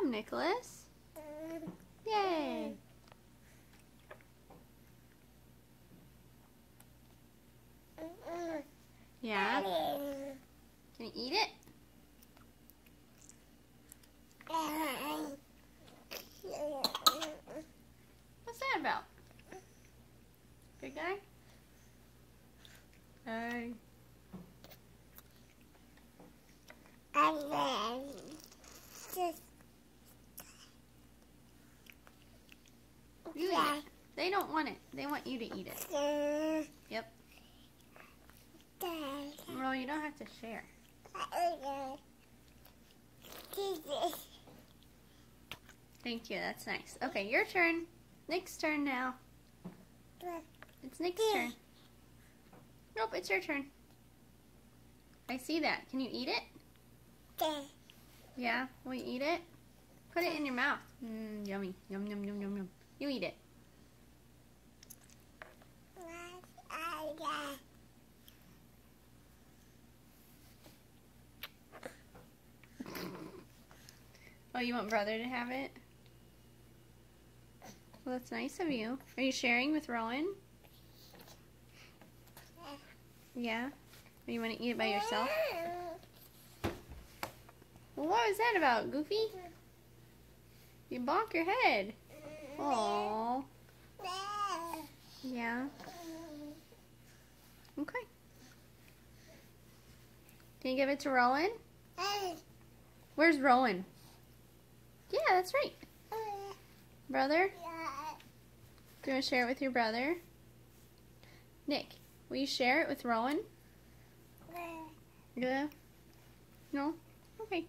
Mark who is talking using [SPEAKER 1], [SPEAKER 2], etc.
[SPEAKER 1] job, Nicholas. Yay. Yeah? Can you eat it? What's that about? Good guy? Hey. You eat it. They don't want it. They want you to eat it. Yep. Well, you don't have to share. Thank you. That's nice. Okay, your turn. Nick's turn now. It's Nick's turn. Nope, it's your turn. I see that. Can you eat it? Yeah? Will you eat it? Put it in your mouth. Yummy. Yum, yum, yum, yum, yum. You eat it. Oh, you want brother to have it? Well, that's nice of you. Are you sharing with Rowan? Yeah? Or you want to eat it by yourself? Well, what was that about, Goofy? You bonk your head. Aww. Yeah. Okay. Can you give it to Rowan? Where's Rowan? Yeah, that's right. Brother? Do you want to share it with your brother? Nick, will you share it with Rowan? Yeah? No? Okay.